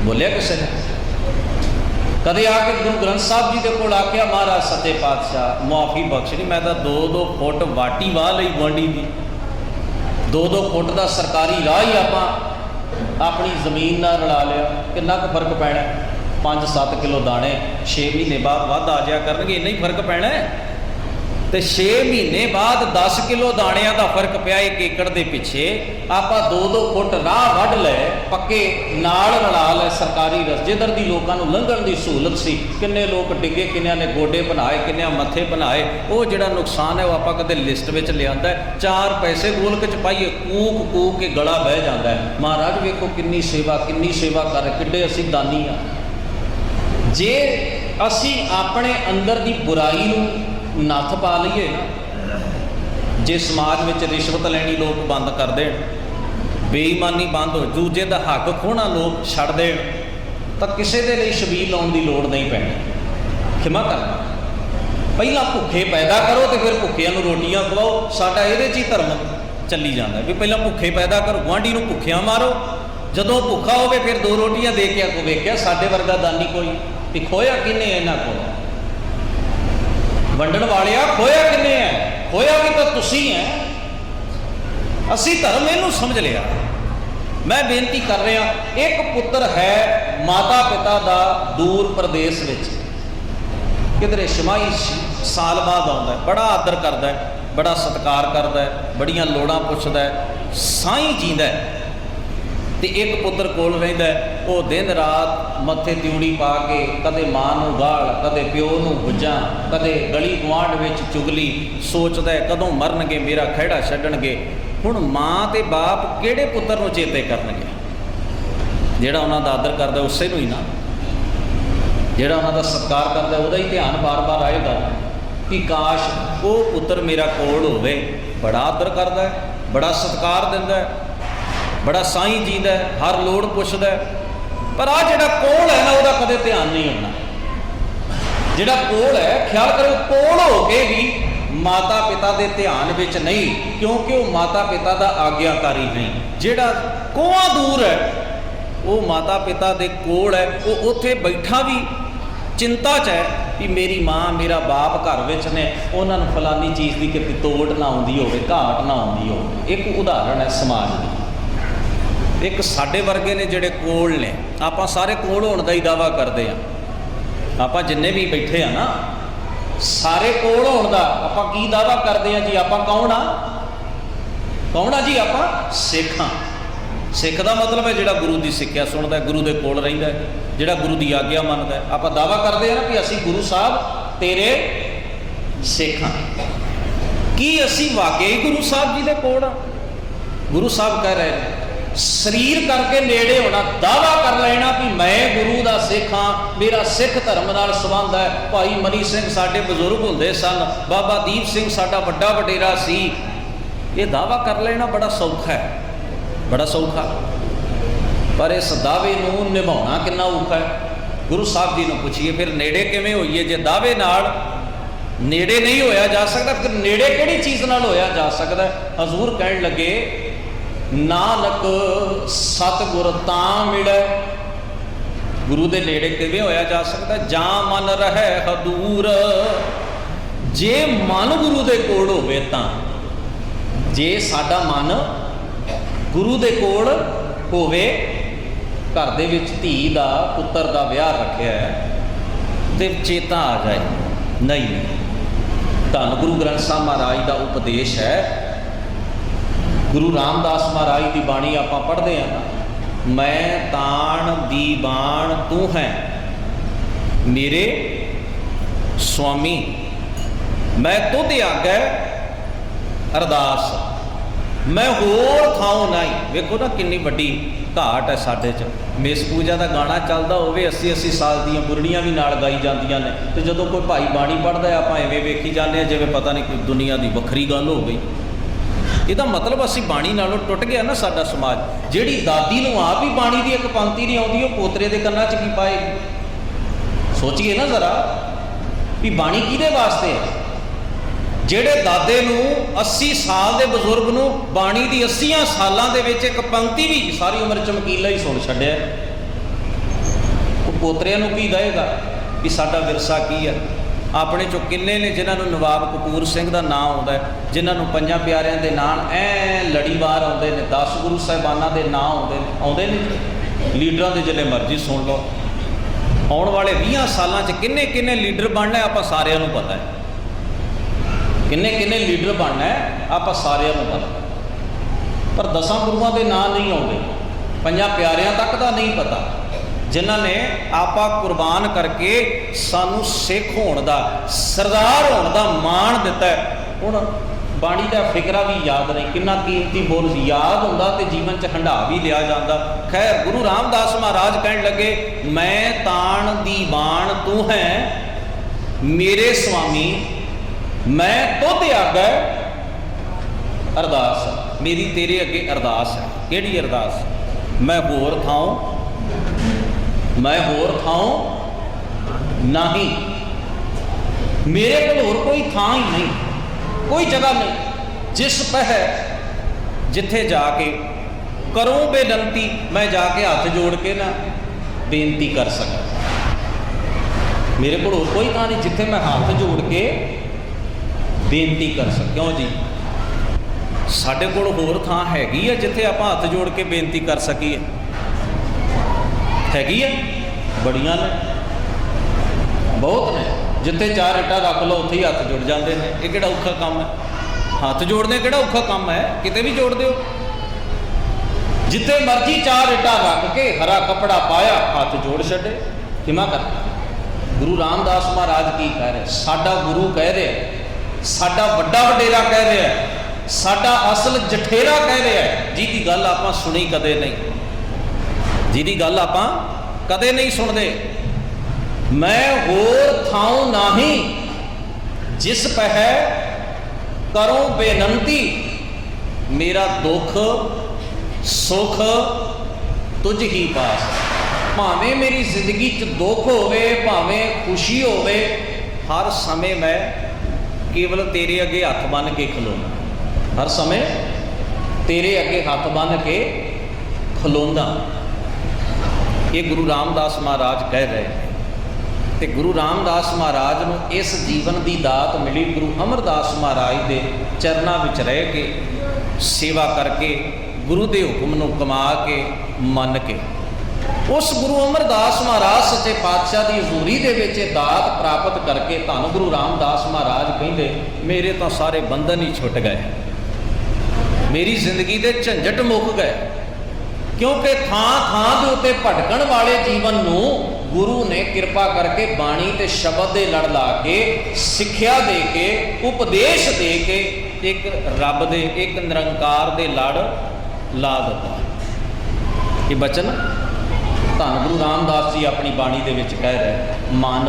ਬੋਲਿਆ ਕਿਸੇ ਨੇ? ਕਦੇ ਆ ਕੇ ਗੁਰੂ ਗ੍ਰੰਥ ਸਾਹਿਬ ਜੀ ਦੇ ਕੋਲ ਆਖਿਆ ਮਹਾਰਾਜ ਸੱਚੇ ਪਾਤਸ਼ਾਹ ਮੁਆਫੀ ਬਖਸ਼ਣੀ, ਮੈਂ ਤਾਂ 2-2 ਫੁੱਟ ਵਾਟੀ ਵਾਹ ਲਈ ਗੁਆਂਢੀ ਦੀ, 2-2 ਫੁੱਟ ਦਾ ਸਰਕਾਰੀ ਰਾਹ ਹੀ ਆਪਾਂ ਆਪਣੀ ਜ਼ਮੀਨ ਨਾਲ ਰਲਾ ਲਿਆ, ਕਿੰਨਾ ਕੁ ਫਰਕ ਪੈਣਾ? 5-7 ਕਿਲੋ ਦਾਣੇ 6 ਮਹੀਨੇ ਬਾਅਦ ਵੱਧ ਆ ਜਾਇਆ ਕਰਨਗੇ, ਇੰਨਾ ਹੀ ਫਰਕ ਪੈਣਾ। ਤੇ 6 ਮਹੀਨੇ ਬਾਅਦ 10 ਕਿਲੋ ਦਾਣਿਆਂ ਦਾ ਫਰਕ ਪਿਆ 1 ਏਕੜ ਦੇ ਪਿੱਛੇ। ਆਪਾਂ 2-2 ਫੁੱਟ ਰਾਹ ਵੱਢ ਲਏ, ਪੱਕੇ ਨਾਲ ਰਲਾ ਲਏ ਸਰਕਾਰੀ ਰਸਤੇ, ਜਿੱਧਰ ਦੀ ਲੋਕਾਂ ਨੂੰ ਲੰਘਣ ਦੀ ਸਹੂਲਤ ਸੀ। ਕਿੰਨੇ ਲੋਕ ਡਿੱਗੇ, ਕਿੰਨਿਆਂ ਨੇ ਗੋਡੇ ਬਣਾਏ, ਕਿੰਨਿਆਂ ਮੱਥੇ ਬਣਾਏ। ਉਹ ਜਿਹੜਾ ਨੁਕਸਾਨ ਹੈ ਉਹ ਆਪਾਂ ਕਦੇ ਲਿਸਟ ਵਿੱਚ ਲਿਆਂਦਾ, 4 ਪੈਸੇ ਗੋਲਕ 'ਚ ਪਾਈਏ, ਕੂਕ ਕੂਕ ਕੇ ਗਲਾ ਬਹਿ ਜਾਂਦਾ ਹੈ। ਮਹਾਰਾਜ ਵੇਖੋ ਕਿੰਨੀ ਸੇਵਾ ਕਰ, ਕਿੱਡੇ ਅਸੀਂ ਦਾਨੀ ਆ। ਜੇ ਅਸੀਂ ਆਪਣੇ ਅੰਦਰ ਦੀ ਬੁਰਾਈ ਨੂੰ ਨੱਥ ਪਾ ਲਈਏ ਨਾ, ਜੇ ਸਮਾਜ ਵਿੱਚ ਰਿਸ਼ਵਤ ਲੈਣੀ ਲੋਕ ਬੰਦ ਕਰ ਦੇਣ, ਬੇਈਮਾਨੀ ਬੰਦ ਹੋ, ਦੂਜੇ ਦਾ ਹੱਕ ਖੋਹਣਾ ਲੋਕ ਛੱਡ ਦੇਣ, ਤਾਂ ਕਿਸੇ ਦੇ ਲਈ ਛਬੀਲ ਲਾਉਣ ਦੀ ਲੋੜ ਨਹੀਂ ਪੈਣੀ। ਖਿਮਾ ਕਰਨਾ, ਪਹਿਲਾਂ ਭੁੱਖੇ ਪੈਦਾ ਕਰੋ ਤੇ ਫਿਰ ਭੁੱਖਿਆਂ ਨੂੰ ਰੋਟੀਆਂ ਖਵਾਓ। ਸਾਡਾ ਇਹਦੇ 'ਚ ਹੀ ਧਰਮ ਚੱਲੀ ਜਾਂਦਾ ਵੀ ਪਹਿਲਾਂ ਭੁੱਖੇ ਪੈਦਾ ਕਰੋ, ਗੁਆਂਢੀ ਨੂੰ ਭੁੱਖਿਆਂ ਮਾਰੋ, ਜਦੋਂ ਭੁੱਖਾ ਹੋਵੇ ਫਿਰ 2 ਰੋਟੀਆਂ ਦੇ ਕੇ ਆਖੋ ਵੇਖਿਆ ਸਾਡੇ ਵਰਗਾ ਦਾਨੀ ਕੋਈ। ਵੀ ਖੋਇਆ ਕਿੰਨੇ ਇਹਨਾਂ ਕੋਲ? ਵੰਡਣ ਵਾਲਿਆ ਖੋਇਆ ਕਿੰਨੇ ਹੈ? ਖੋਇਆ ਵੀ ਤਾਂ ਤੁਸੀਂ ਹੈ। ਅਸੀਂ ਧਰਮ ਇਹਨੂੰ ਸਮਝ ਲਿਆ। ਮੈਂ ਬੇਨਤੀ ਕਰ ਰਿਹਾ, ਇੱਕ ਪੁੱਤਰ ਹੈ ਮਾਤਾ ਪਿਤਾ ਦਾ ਦੂਰ ਪ੍ਰਦੇਸ਼ ਵਿੱਚ, ਕਿਧਰੇ ਛਮਾਹੀ ਸਾਲ ਬਾਅਦ ਆਉਂਦਾ, ਬੜਾ ਆਦਰ ਕਰਦਾ, ਬੜਾ ਸਤਿਕਾਰ ਕਰਦਾ, ਬੜੀਆਂ ਲੋੜਾਂ ਪੁੱਛਦਾ, ਸਾਈਂ ਜੀਂਦਾ। ਤੇ ਇੱਕ ਪੁੱਤਰ ਕੋਲ ਰਹਿੰਦਾ, ਉਹ ਦਿਨ ਰਾਤ ਮੱਥੇ ਤਿਉੜੀ ਪਾ ਕੇ ਕਦੇ ਮਾਂ ਨੂੰ ਗਾਲ, ਕਦੇ ਪਿਓ ਨੂੰ ਗੁੱਜਾਂ, ਕਦੇ ਗਲੀ ਗੁਆਂਢ ਵਿੱਚ ਚੁਗਲੀ, ਸੋਚਦਾ ਕਦੋਂ ਮਰਨਗੇ, ਮੇਰਾ ਖਹਿੜਾ ਛੱਡਣਗੇ। ਹੁਣ ਮਾਂ ਤੇ ਬਾਪ ਕਿਹੜੇ ਪੁੱਤਰ ਨੂੰ ਚੇਤੇ ਕਰਨਗੇ? ਜਿਹੜਾ ਉਹਨਾਂ ਦਾ ਆਦਰ ਕਰਦਾ ਉਸੇ ਨੂੰ ਹੀ ਨਾ, ਜਿਹੜਾ ਉਹਨਾਂ ਦਾ ਸਤਿਕਾਰ ਕਰਦਾ ਉਹਦਾ ਹੀ ਧਿਆਨ ਬਾਰ-ਬਾਰ ਆਏਗਾ ਕਿ ਕਾਸ਼ ਉਹ ਪੁੱਤਰ ਮੇਰਾ ਕੋਲ ਹੋਵੇ। ਬੜਾ ਆਦਰ ਕਰਦਾ, ਬੜਾ ਸਤਿਕਾਰ ਦਿੰਦਾ, ਬੜਾ ਸਾਈਂ ਜੀਂਦਾ, ਹਰ ਲੋੜ ਪੁੱਛਦਾ। ਪਰ ਆ ਜਿਹੜਾ ਕੋਲ ਹੈ ਨਾ ਉਹਦਾ ਕਦੇ ਧਿਆਨ ਨਹੀਂ ਹੋਣਾ। ਜਿਹੜਾ ਕੋਲ ਹੈ, ਖਿਆਲ ਕਰੋ, ਕੋਲ ਹੋ ਕੇ ਵੀ ਮਾਤਾ ਪਿਤਾ ਦੇ ਧਿਆਨ ਵਿੱਚ ਨਹੀਂ, ਕਿਉਂਕਿ ਉਹ ਮਾਤਾ ਪਿਤਾ ਦਾ ਆਗਿਆਕਾਰੀ ਨਹੀਂ। ਜਿਹੜਾ ਕੋਹਾਂ ਦੂਰ ਹੈ ਉਹ ਮਾਤਾ ਪਿਤਾ ਦੇ ਕੋਲ ਹੈ, ਉਹ ਉੱਥੇ ਬੈਠਾ ਵੀ ਚਿੰਤਾ 'ਚ ਹੈ ਕਿ ਮੇਰੀ ਮਾਂ ਮੇਰਾ ਬਾਪ ਘਰ ਵਿੱਚ ਨੇ, ਉਹਨਾਂ ਨੂੰ ਫਲਾਨੀ ਚੀਜ਼ ਦੀ ਕਿਤੇ ਤੋੜ ਨਾ ਆਉਂਦੀ ਹੋਵੇ, ਘਾਟ ਨਾ ਆਉਂਦੀ ਹੋਵੇ। ਇੱਕ ਉਦਾਹਰਣ ਹੈ ਸਮਾਜ ਦੀ। ਇੱਕ ਸਾਡੇ ਵਰਗੇ ਨੇ ਜਿਹੜੇ ਕੋਲ ਨੇ, ਆਪਾਂ ਸਾਰੇ ਕੋਲ ਹੋਣ ਦਾ ਹੀ ਦਾਅਵਾ ਕਰਦੇ ਹਾਂ। ਆਪਾਂ ਜਿੰਨੇ ਵੀ ਬੈਠੇ ਆ ਨਾ, ਸਾਰੇ ਕੋਲ ਹੋਣ ਦਾ ਆਪਾਂ ਕੀ ਦਾਅਵਾ ਕਰਦੇ ਹਾਂ ਜੀ? ਆਪਾਂ ਕੌਣ ਆ? ਕੌਣ ਆ ਜੀ? ਆਪਾਂ ਸਿੱਖ ਹਾਂ। ਸਿੱਖ ਦਾ ਮਤਲਬ ਹੈ ਜਿਹੜਾ ਗੁਰੂ ਦੀ ਸਿੱਖਿਆ ਸੁਣਦਾ, ਗੁਰੂ ਦੇ ਕੋਲ ਰਹਿੰਦਾ, ਜਿਹੜਾ ਗੁਰੂ ਦੀ ਆਗਿਆ ਮੰਨਦਾ। ਆਪਾਂ ਦਾਅਵਾ ਕਰਦੇ ਹਾਂ ਨਾ ਵੀ ਅਸੀਂ ਗੁਰੂ ਸਾਹਿਬ तेरे सिख हाँ। की असी वाकई गुरु साहब जी दे कोल हाँ? गुरु साहब कह रहे हैं शरीर करके नेड़े होना, दावा कर लेना भी मैं गुरु का सिख हाँ, मेरा सिख धर्म नाल संबंध है। भाई मनी सिंह साडे बजुर्ग होंदे सन, बाबा दीप सिंह साडा वड्डा वडेरा सी। ये दावा कर लेना बड़ा सौखा है, बड़ा सौखा, पर इस दावे नूं निभाउणा कितना औखा है। गुरु साहब जी नूं पुछिए फिर नेड़े किवें होईए? जे दावे नाल नेड़े नहीं होया जा सकता, फिर नेड़े किहड़ी चीज़ नाल होया जा सकता है? हजूर कहण लगे नानक सतगुर तां मिले। गुरु दे नेड़े किवें होया जा सकता? जां मन रहे हदूर, जे मन गुरु दे कोल होवे तां। जे साडा मन गुरु दे कोल होवे, घर दे विच धी दा पुत्तर दा विआह रखिया है ते चेता आ जाए नहीं। धन गुरु ग्रंथ साहब महाराज का उपदेश है, गुरु रामदास महाराज की बाणी आप पढ़ते हैं ना, मैं ताण दीवान तू है मेरे स्वामी, मैं तुद आगे अरदास, मैं होर थाओ नहीं। वेखो ना कितनी वड्डी घाट है साडे च। मेस पूजा का गाना चलता हो 80-80 साल दियां बुरड़ियां भी नाल गाई जांदियां ने, तो जदों कोई भाई बाणी पढ़ता है आप एवें वेखी जाने जिवें पता नहीं कोई दुनिया की वक्री गल हो गई। ਇਹਦਾ मतलब असी बाणी नालों टुट गया ना साडा समाज। ਜਿਹੜੀ ਦਾਦੀ ਨੂੰ ਆਪ ਹੀ ਬਾਣੀ ਦੀ ਇੱਕ ਪੰਕਤੀ नहीं ਆਉਂਦੀ, ਉਹ ਪੋਤਰੇ ਦੇ ਕੰਨਾਂ 'ਚ ਕੀ ਪਾਏਗੀ? ਸੋਚੀਏ ਨਾ ਜ਼ਰਾ ਵੀ ਬਾਣੀ ਕਿਹਦੇ ਵਾਸਤੇ ਹੈ? ਜਿਹੜੇ ਦਾਦੇ ਨੂੰ 80 ਸਾਲ ਦੇ ਬਜ਼ੁਰਗ ਨੂੰ ਬਾਣੀ ਦੀ 80 ਸਾਲਾਂ ਦੇ ਵਿੱਚ ਇੱਕ ਪੰਕਤੀ ਵੀ ਸਾਰੀ ਉਮਰ ਚਮਕੀਲਾ ਹੀ ਸੁਣ ਛੱਡਿਆ, ਉਹ ਪੋਤਰਿਆਂ ਨੂੰ ਕੀ ਕਹੇਗਾ ਵੀ ਸਾਡਾ ਵਿਰਸਾ ਕੀ ਹੈ? ਆਪਣੇ ਚੋਂ ਕਿੰਨੇ ਨੇ ਜਿਨ੍ਹਾਂ ਨੂੰ ਨਵਾਬ ਕਪੂਰ ਸਿੰਘ ਦਾ ਨਾਂ ਆਉਂਦਾ, ਜਿਨ੍ਹਾਂ ਨੂੰ ਪੰਜਾਂ ਪਿਆਰਿਆਂ ਦੇ ਨਾਂ ਐ ਲੜੀਵਾਰ ਆਉਂਦੇ ਨੇ, 10 ਗੁਰੂ ਸਾਹਿਬਾਨਾਂ ਦੇ ਨਾਂ ਆਉਂਦੇ ਨੇ। ਲੀਡਰਾਂ ਦੇ ਜਿੰਨੇ ਮਰਜ਼ੀ ਸੁਣ ਲਓ, ਆਉਣ ਵਾਲੇ 20 ਸਾਲਾਂ 'ਚ ਕਿੰਨੇ ਕਿੰਨੇ ਲੀਡਰ ਬਣਨਾ ਆਪਾਂ ਸਾਰਿਆਂ ਨੂੰ ਪਤਾ ਹੈ। ਕਿੰਨੇ ਕਿੰਨੇ ਲੀਡਰ ਬਣਨਾ ਆਪਾਂ ਸਾਰਿਆਂ ਨੂੰ ਪਤਾ, ਪਰ 10 ਗੁਰੂਆਂ ਦੇ ਨਾਂ ਨਹੀਂ ਆਉਂਦੇ, ਪੰਜਾਂ ਪਿਆਰਿਆਂ ਤੱਕ ਦਾ ਨਹੀਂ ਪਤਾ, ਜਿਨ੍ਹਾਂ ਨੇ आपा कुर्बान करके सानू सिख होने का, सरदार होने का मान दिता है। हुण बाणी का फिकरा भी याद नहीं, कितना कीमती बोल याद होंदा ते जीवन च हंडा भी लिया जाता। खैर गुरु रामदास महाराज कहन लगे मैं ताण दीवान तू है मेरे स्वामी, मैं तुद आगे अरदास, मेरी तेरे अगे अरदास है। किहड़ी अरदास? मैं होर थाओ, मैं होर थाओ नहीं, मेरे को होर कोई थां ही नहीं, कोई जगह नहीं जिस पह जिथे जाके करूं बेनंती, मैं जाके हाथ जोड़ के ना बेनती कर सका। मेरे को होर कोई थां नहीं जिथे मैं हाथ जोड़ के बेनती कर सक। क्यों जी? साडे कोल होर थां हैगी है जिथे आपां हाथ जोड़ के बेनती कर सकीए? हैगी है, बड़ियां ने, बहुत ने, जिथे 4 इट्टा रख लो उत्थे ही हाथ जुड़ जाते हैं। ये किहड़ा औखा काम है? हाथ जोड़ने किहड़ा औखा काम है? किते भी जोड़ दो, जिथे मर्जी 4 इट्टा रख के हरा कपड़ा पाया हाथ जोड़ छड्डे, किमा कर। गुरु रामदास महाराज की कह रहे, साडा गुरु कह रहे, साडा वड्डा वडेरा कह रहा है, साडा असल जठेरा कह रहा है, जिहदी गल आपां सुनी कदे नहीं, जिहदी गल आपां कदे नहीं सुनते। मैं होर थाऊं नाही जिस पह करूं बेनंती, मेरा दुख सुख तुझ ही पास। भावें मेरी जिंदगी च दुख होवे, भावें खुशी होवे, हर समय मैं केवल तेरे अगे हथ बन के खलोना, हर समय तेरे अगे हथ बन के खलोंदा। ये गुरु रामदास महाराज कह रहे हैं। तो गुरु रामदास महाराज को इस जीवन की दात मिली, गुरु अमरदास महाराज के चरणों में रह के सेवा करके गुरु के हुक्म को कमा के मन के उस गुरु अमरदास महाराज सच्चे पातशाह की हजूरी के दात प्राप्त करके धन गुरु रामदास महाराज कहते मेरे तो सारे बंधन ही छुट गए, मेरी जिंदगी के झंझट मुक गए, क्योंकि थां थां के उत्ते भटकण वाले जीवन नूं गुरु ने कृपा करके बाणी ते शब्द दे लड़ ला के सिक्ख्या दे के उपदेश दे के एक रब दे एक निरंकार दे लड़ ला दिता। ये बचन धन गुरु रामदास जी अपनी बाणी दे विच कह रहे, मन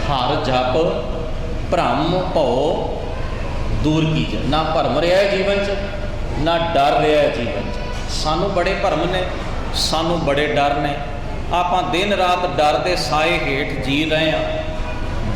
हर जप भ्रम भौ दूर कीजे। ना भरम रहा है जीवन च, ना डर रहा है जीवन च। सानू बड़े भरम ने, सानू बड़े डर ने, आपां दिन रात डर दे साए हेठ जी रहे हैं।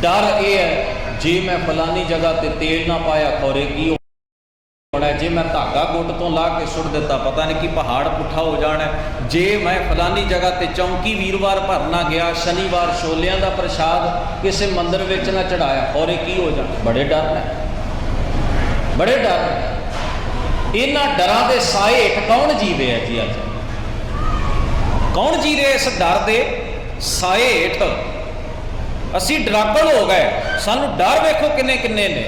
डर ये है जे मैं फलानी जगह ते तेल ना पाया खौरे की होना है, जे मैं धागा गुट तो ला के सुट दिता पता नहीं कि पहाड़ पुठा हो जाना है, जे मैं फलानी जगह ते चौंकी वीरवार भरना गया, शनिवार छोलियां दा प्रसाद किसी मंदिर विच ना चढ़ाया खौरे की हो जाना। बड़े डर ने, बड़े डर ने। इन्हां डरां दे साए हेठ कौन जी रहा है जी? अज कौन जी रहा इस डर दे साए हेठ? असी डरापल हो गए, सानू डर वेखो किन्ने किन्ने ने।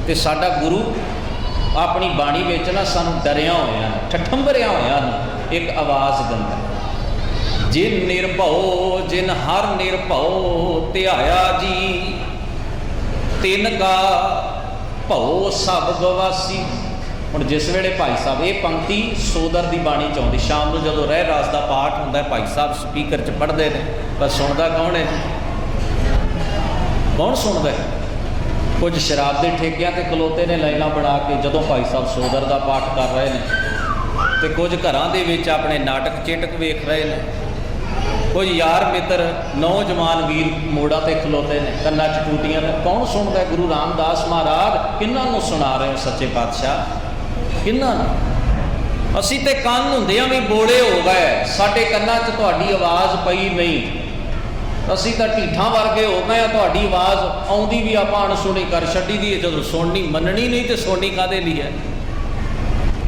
ते साडा गुरु अपनी बाणी विच ना सानू डरिया होया, ठठंबरिया होया एक आवाज़ दिंदा, जिन निर्भओ जिन हर निर्भओ ध्याया जी, तिन का भओ सब गवासी। हुण जिस वेले भाई साहब ये पंक्ति सोदर की बाणी च आउंदी, शाम को जो रह रास का पाठ होंदा भाई साहब स्पीकर च पढ़ते हैं, पर सुनता कौन है? कौन सुनता है? कुछ शराब के ठेकियां ते खलोते ने लाइना बना के जदों भाई साहब सोदर का पाठ कर रहे हैं, तो कुछ घरां दे विच अपने नाटक चेटक वेख रहे हैं, कुछ यार मित्र नौजवान वीर मोड़ा ते खलोते ने कन्ना च टूटियां। कौन सुनता है? गुरु रामदास महाराज किन्हां नूं सुना रहे हो सच्चे पातशाह, किन्हां नूं? असी ते कंन हुंदियां भी बोले हो गए, साडे कन्नां च तुहाडी आवाज़ पई नहीं, असी तो ढीठां वर्गे हो गए, तुहाडी आवाज़ आउंदी भी आपां अणसुणी कर छड्डी दी है, जदों सुननी मननी नहीं तो सुननी काहदे लई है?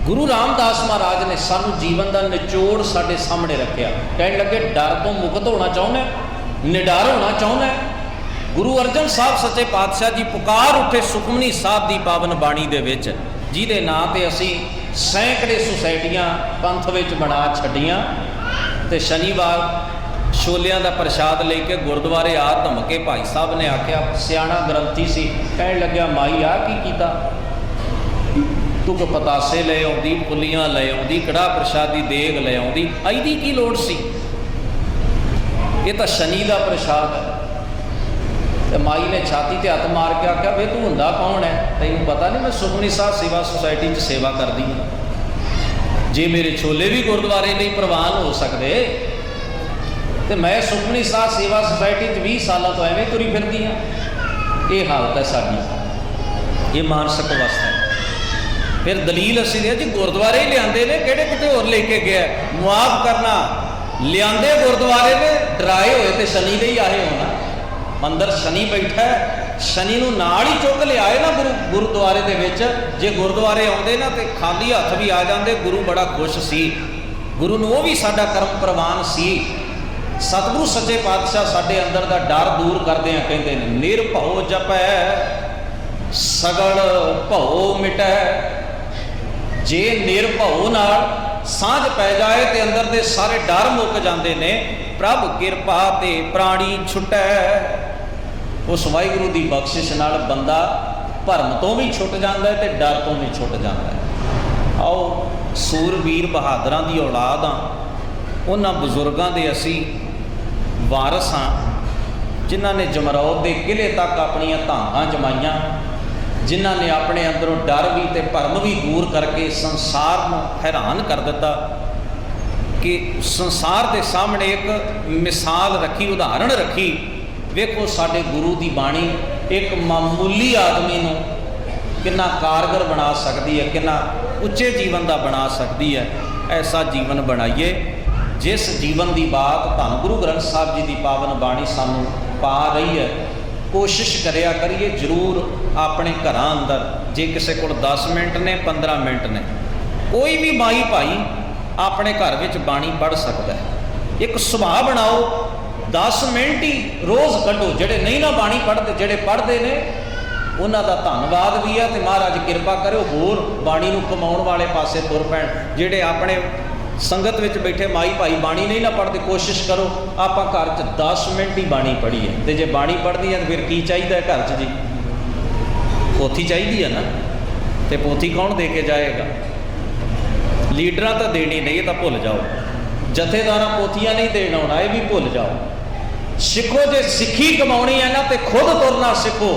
गुरु रामदास महाराज ने सानू जीवन का निचोड़ साडे सामने रखिया, कहने लगे डर तो मुक्त होना चाहुंदा, निडर होना चाहुंदा। गुरु अर्जन साहब सच्चे पातशाह जी पुकार उठे सुखमनी साहब की पावन बाणी दे विच, जिहदे नां ते असी सैकड़े सोसाइटियां पंथ विच बना छड्डियां, ते शनिवार छोलियां का प्रसाद लेके गुरुद्वारे आ धमके भाई साहब ने आख्या, सियाणा ग्रंथी सी, कहने लग्या माई आ की कीता? तू को पतासे ले आउंदी, पुलियां ले आउंदी, कड़ा प्रसादी देग ले आउंदी, आईदी की लोड़ सी? ये तो शनि का प्रसाद है। तो माई ने छाती ते हथ मार के आख्या, वे तू हुंदा कौन है? तैनूं पता नहीं मैं सुखमनी साहब सेवा सोसाइटी च सेवा करदी हां, जे मेरे छोले भी गुरुद्वारे नहीं प्रवान हो सकते तो मैं सुखमनी साहब सेवा सोसाइटी 20 सालों तो एवं तुरी फिरदी हाँ। ये हालत है साडी, ये मानसिक अवस्था है। फिर दलील असी जी गुरुद्वारे ही लियाते ने, किहड़े किते होर लेके गया? मुआफ करना, लियाते गुरुद्वारे ने, डराए हुए तो शनि दे ही आए होना। अंदर शनि बैठा है, शनि नूं नाल ही चुक लियाए ना गुरुद्वारे दे विच। जे गुरुद्वारे आउंदे ना तो खाली हथ भी आ जाते, गुरु बड़ा खुश सी, गुरु नूं वो भी साडा कर्म प्रवान सी। सतगुरु सच्चे पातशाह साडे अंदर का डर दूर करदे हैं, कहते हैं निर्भओ जपै सगल भओ मिटै। जे निर्भओ नाल सांझ पै जाए तो अंदर के सारे डर मुक जाते ने, प्रभ किरपा ते प्राणी छुटै। उस वाहिगुरू की बख्शिश नाल बंदा भरम तो भी छुट जाता है तो डर तो भी छुट जाता है। आओ सूरवीर बहादुरां दी औलाद हाँ, उन्हां बजुर्गों के असी वारस हाँ, जिन्हां ने जमरौद के किले तक अपनियां धांगां जमाइयां, जिन्हां ने अपने अंदरों डर भी ते भरम भी दूर करके संसार को हैरान कर दिता कि संसार के सामने एक मिसाल रखी, उदाहरण रखी। वेखो साडे गुरु की बाणी एक मामूली आदमी नूं कितना कारगर बना सकती है, कितना उच्चे जीवन का बना सकती है। ऐसा जीवन बनाइए जिस जीवन की बात धन गुरु ग्रंथ साहब जी की पावन बाणी सानू पा रही है। कोशिश करिया करिए जरूर अपने घर अंदर, जे किसी को 10 मिनट ने 15 मिनट ने, कोई भी माई भाई अपने घर में बाणी पढ़ सकता है। एक सुभाव बनाओ, 10 मिनट ही रोज़ कढ़ो। जेडे नहीं ना बाणी पढ़ते, जेडे पढ़ते ने उन्हों का धन्यवाद भी है, तो महाराज कृपा करो होर बाणी नूं कमाउण वाले पासे तुर पैण। जेडे अपने संगत विच बैठे माई भाई बाणी नहीं ना पढ़ते, कोशिश करो आपां घर च 10 मिनट ही बाणी पढ़ीए। तो जे बाणी पढ़नी है तो फिर की चाहिए घर च जी? पोथी चाहिए है ना। तो पोथी कौन दे के जाएगा? लीडर तो देनी नहीं, ये तो भुल जाओ। जथेदार पोथियां नहीं देना होना, ये भी भुल जाओ। सिखो जे सिक्खी कमानी है ना तो खुद तुरना सिखो।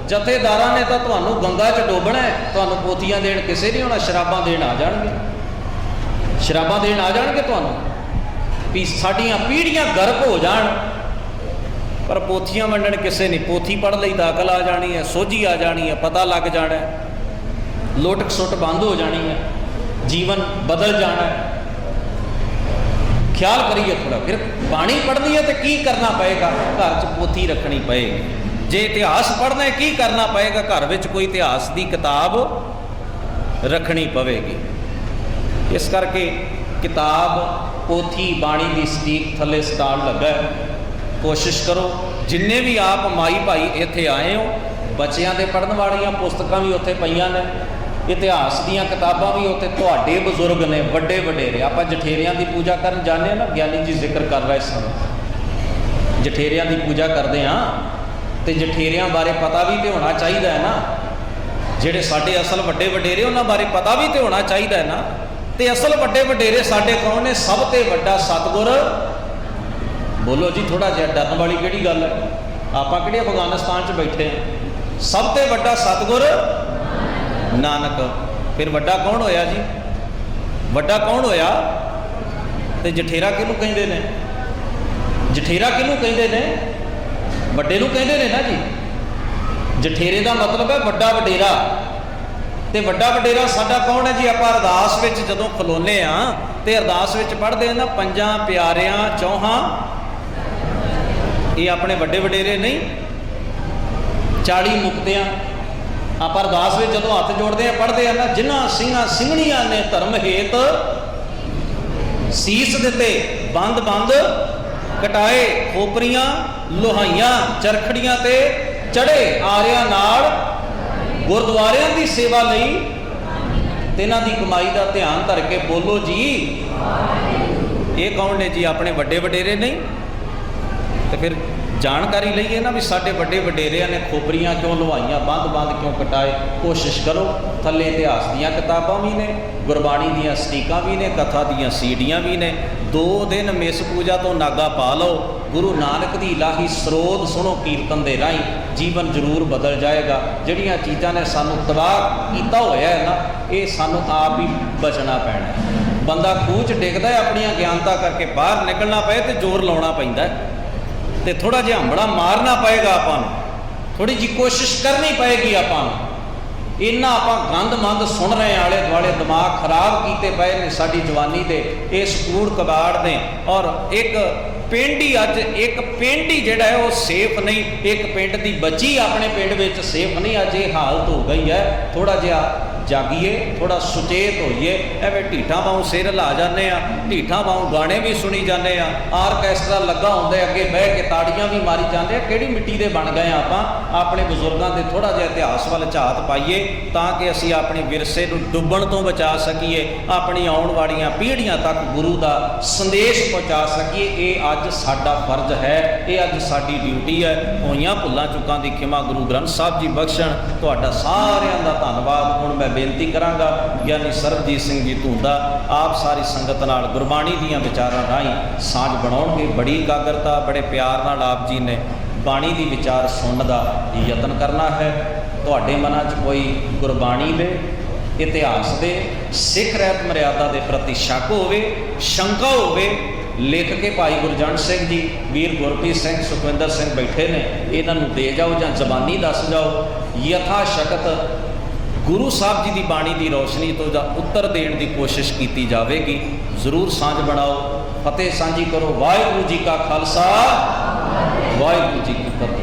जथेदार ने तो तुहानू गंगा च डोबना है, तुहानू पोथियां देण किसे नहीं होना। शराबां देण आ जाणगे, शराबां देण आ जाणगे तुहानू, भी साडियां पीढ़ियां गर्क हो जाण। पर पोथियां वंडण किसे नहीं। पोथी पढ़ लई तां अकल आ जानी है, सोझी आ जानी है, पता लग जाना है, लुट खसुट बंद हो जानी है, जीवन बदल जाना है। ख्याल करिए थोड़ा। फिर बाणी पढ़नी है तो की करना पएगा? घर च पोथी रखनी पएगी। जे इतिहास पढ़ना है की करना पएगा? घर विच कोई इतिहास की किताब रखनी पवेगी। इस करके किताब पोथी बाणी की सटीक थले स्टाल लगा है। कोशिश करो जिन्ने भी आप माई भाई इत्थे आए हो, बच्चों के पढ़न वालियां पुस्तकां भी उत्थे पईयां ने, इतिहास दीयां किताबां भी उत्थे तुहाडे बजुर्ग ने वड्डे वडेरे। आपां जठेरियां की पूजा करन जाने ना, ज्ञानी जी जिक्र कर रहे सन, जठेरियां की पूजा करते हाँ, तो जठेरियां बारे पता भी तो होना चाहिए है ना। जिहड़े साडे असल वड्डे वडेरे उन्हां बारे पता भी तो होना चाहिए है ना। तो असल वड्डे वडेरे साडे कौन ने? सब तो वड्डा सतगुर। बोलो जी, थोड़ा जिहा डरन वाली किहड़ी गल है? आपां किहड़े अफगानिस्तान च बैठे हैं? सब तो वड्डा सतगुर नानक। फिर वड्डा कौन होया जी? वड्डा कौन होया? तो जठेरा किहनूं कहिंदे ने? जठेरा किहनूं कहिंदे ने? वड्डे नूं कहिंदे ने ना जी। जठेरे का मतलब है वड्डा वडेरा। तो वड्डा वडेरा साडा कौन है जी? आपां अरदास विच जदों खलोने आ तो अरदास विच पढ़दे हैं ना, पंजां प्यारियां चौहां, ये अपने वड्डे वडेरे नहीं। 40 मुक्तियां आप अरदास में जो हाथ जोड़ते हैं पढ़ते हैं ना, जिन्हां सिंघां सिंघणियां ने धर्म हेत सीस दिते, बंद बंद कटाए, खोपरियां लोहाइयां, चरखड़ियां ते चढ़े, आरियां नाल गुरुद्वारियां की सेवा लई तिन्हां दी कमाई का ध्यान धर के बोलो जी। ये कौन ने जी? अपने वड्डे वडेरे नहीं। तो फिर जानकारी लईए ना भी साडे वड्डे वडेरियां ने खोपरियां क्यों लुहाइयां, बंद बंद क्यों कटाए। कोशिश करो, थले इतिहास दीयां किताबां भी ने, गुरबाणी दीयां सटीकां भी ने, कथा दीयां सीडियां भी ने। 2 दिन मिस पूजा तो नागा पा लो, गुरु नानक की इलाही स्रोत सुनो कीर्तन दे राही, जीवन जरूर बदल जाएगा। जिहड़ियां चीज़ां ने सानू तबाह कीता होया है ना, ये सानू आप ही बचना पैना है। बंदा खूह च डिगदा है, अपनी अज्ञानता करके बाहर निकलना पए तो जोर लाउणा पैंदा है, तो थोड़ा जिहा हंबड़ा मारना पएगा। आपां थोड़ी जी कोशिश करनी पएगी। आपां इन्ना आपां गंद मंद सुन रहे आले दुआले, दिमाग खराब कीते पए ने साडी जवानी दे इस कूड़ कबाड़ ने। और एक पिंड ही अज, एक पिंड ही जिहड़ा है वो सेफ नहीं, एक पिंड की बच्ची अपने पिंड में सेफ नहीं। अज ये हालत हो गई है। थोड़ा जिहा जागीए, थोड़ा सुचेत होइए। एवें ढीठा वांग सिर ला जाने, ढीठा वांग गाने भी सुनी जाने, आरकैस्ट्रा लगा होंदा, अगे बह के ताड़ियां भी मारी जाते। किहड़ी मिट्टी दे बन गए आपां? अपने बजुर्गों के थोड़ा जिहा इतिहास वाल झात पाइए ताकि असीं अपने विरसे नूं डुब्बण तो बचा सकीए, अपनी आउण वालियां पीढ़ियां तक गुरु का संदेश पहुँचा सकीए। ये अज साडा फर्ज है, ये अज साडी ड्यूटी है। होइयां भुल्लां चुकां दी खिमा गुरु ग्रंथ साहब जी बख्शण। तुहाडा सारिआं दा धन्नवाद। हुण मैं बेनती करांगा ज्ञानी सरबजीत सिंह जी धूंदा आप सारी संगत नाल गुरबाणी दीयां विचारां राहीं साझ बनाउणगे। बड़ी एकाग्रता, बड़े प्यार नाल आप जी ने बाणी दी विचार सुनने का यतन करना है। तुहाडे मनां 'च कोई गुरबाणी दे, इतिहास दे, सिख रहत मर्यादा के प्रति शक होवे, शंका होवे, लिख के भाई गुरजंट सिंह जी, वीर गुरप्रीत सिंह, सुखविंदर सिंह बैठे ने, इन्हां नूं दे जाओ जां जबानी दस जाओ। यथा शकत गुरु साहब जी की बाणी की रोशनी तो उत्तर देने की कोशिश की जाएगी। जरूर सांझ बनाओ, फतेह सांझी करो। वाहिगुरू जी का खालसा, वाहिगुरू जी की फतेह।